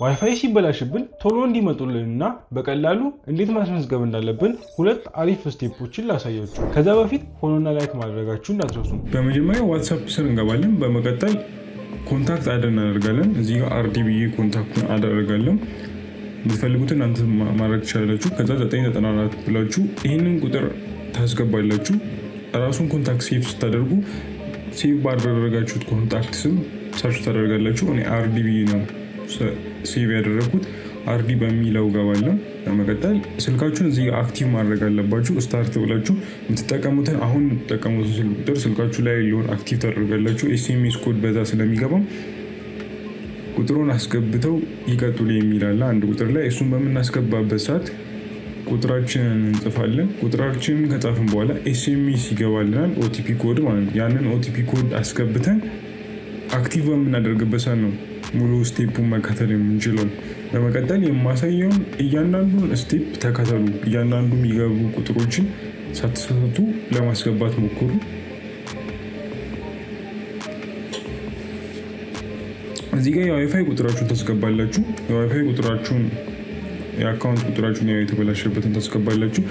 ዋይፋይ ሲበላሽብን ቶሎ እንዲመጡልንና በቀላሉ እንዴት ማስመዝገብ እንዳለብን ሁለት አሪፍ ስቴፖችን ላሳያችሁ። ከዛ በፊት ፎሎና ላይክ ማድረጋችሁ እንዳትረሱ። በመጀመሪያ ዋትስአፕ ስር እንገባለን። በመቀጠል ኮንታክት አድ እናደርጋለን። እዚህ ጋር አርዲቢኢ ኮንታክቱን አደረጋለሁ። የምትፈልጉትን እናንተ ማድረግ ትችላላችሁ። ከዛ 994 ብላችሁ ይህንን ቁጥር ታስገባላችሁ። ራሱን ኮንታክት ሴቭ ስታደርጉ ሴቭ ባደረጋችሁት ኮንታክት ስም ሰርች ታደርጋላችሁ። እኔ አርዲቢኢ ነው ሴቭ ያደረኩት፣ አርዲ በሚለው ገባለሁ። በመቀጠል ስልካችሁን እዚህ አክቲቭ ማድረግ አለባችሁ። ስታርት ብላችሁ የምትጠቀሙትን አሁን የምትጠቀሙትን ስልክ ቁጥር ስልካችሁ ላይ ሊሆን አክቲቭ ታደርጋላችሁ። ኤስኤምኤስ ኮድ በዛ ስለሚገባም ቁጥሩን አስገብተው ይቀጥሉ የሚላለ አንድ ቁጥር ላይ እሱን በምናስገባበት ሰዓት ቁጥራችንን እንጽፋለን። ቁጥራችንን ከጻፍን በኋላ ኤስኤምኤስ ይገባልናል፣ ኦቲፒ ኮድ ማለት ነው። ያንን ኦቲፒ ኮድ አስገብተን አክቲቭ በምናደርግበት ሰዓት ነው ሙሉ ስቴፑን መከተል የምንችለው። በመቀጠል የማሳየውን እያንዳንዱን ስቴፕ ተከተሉ። እያንዳንዱ የሚገቡ ቁጥሮችን ሳትሳሳቱ ለማስገባት ሞክሩ። እዚህ ጋር የዋይፋይ ቁጥራችሁን ታስገባላችሁ። የዋይፋይ ቁጥራችሁን የአካውንት ቁጥራችሁን የተበላሸበትን ታስገባላችሁ።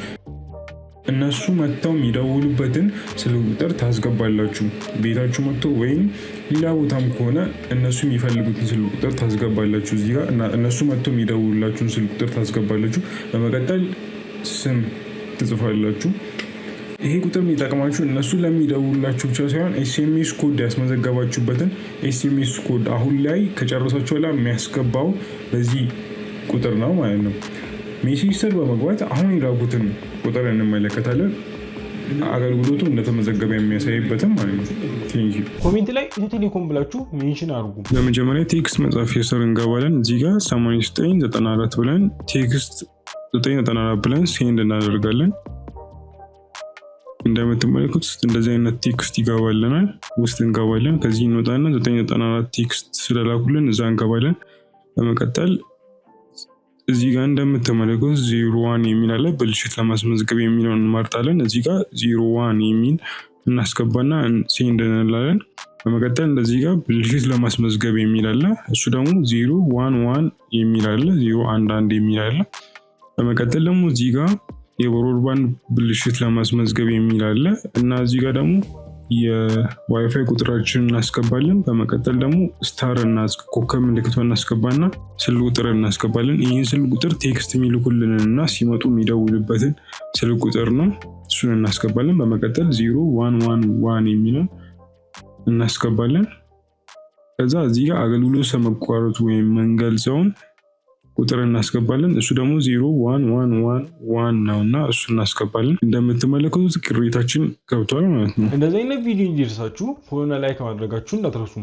እነሱ መጥተው የሚደውሉበትን ስልክ ቁጥር ታስገባላችሁ። ቤታችሁ መጥተው ወይም ሌላ ቦታም ከሆነ እነሱ የሚፈልጉትን ስልክ ቁጥር ታስገባላችሁ። እዚህ ጋር እነሱ መጥተው የሚደውሉላችሁን ስልክ ቁጥር ታስገባላችሁ። በመቀጠል ስም ትጽፋላችሁ። ይሄ ቁጥር የሚጠቅማችሁ እነሱ ለሚደውሉላችሁ ብቻ ሳይሆን ኤስኤምኤስ ኮድ ያስመዘገባችሁበትን ኤስኤምኤስ ኮድ አሁን ላይ ከጨረሳችሁ ላይ የሚያስገባው በዚህ ቁጥር ነው ማለት ነው። ሜሴጅ ስር በመግባት አሁን የላኩትን ቁጥር እንመለከታለን። አገልግሎቱ እንደተመዘገበ የሚያሳይበትም ማለት ነው። ኮሜንት ላይ ኢትዮ ቴሌኮም ብላችሁ ሜንሽን አድርጉ። በመጀመሪያ ቴክስት መጻፊያ ስር እንገባለን። እዚህ ጋር 8994 ብለን ቴክስት 994 ብለን ሴንድ እናደርጋለን። እንደምትመለከቱት እንደዚህ አይነት ቴክስት ይገባልናል። ውስጥ እንገባለን። ከዚህ እንወጣና 994 ቴክስት ስለላኩልን እዛ እንገባለን። በመቀጠል እዚህ ጋር እንደምትመለከቱት 01 የሚል አለ። ብልሽት ለማስመዝገብ የሚለውን እንመርጣለን። እዚህ ጋር 01 የሚል እናስገባና ሴንድ እንላለን። በመቀጠል እንደዚህ ጋር ብልሽት ለማስመዝገብ የሚል አለ። እሱ ደግሞ 011 የሚል አለ፣ 011 የሚል አለ። በመቀጠል ደግሞ እዚህ ጋር የብሮድባንድ ብልሽት ለማስመዝገብ የሚል አለ እና እዚህ ጋር ደግሞ የዋይፋይ ቁጥራችን እናስገባለን። በመቀጠል ደግሞ ስታር እና ኮከብ ምልክቷን እናስገባና ስልክ ቁጥር እናስገባለን። ይህን ስልክ ቁጥር ቴክስት የሚልኩልንን እና ሲመጡ የሚደውሉበትን ስልክ ቁጥር ነው፣ እሱን እናስገባለን። በመቀጠል 0111 የሚለውን እናስገባለን። ከዛ እዚህ ጋር አገልግሎት ስለመቋረጡ ወይም መንገልጸውን ቁጥር እናስገባለን። እሱ ደግሞ 0111 ነው እና እሱ እናስገባለን። እንደምትመለከቱት ቅሬታችን ገብቷል ማለት ነው። እንደዚህ አይነት ቪዲዮ እንዲደርሳችሁ ፎሎና ላይክ ማድረጋችሁ እንዳትረሱ።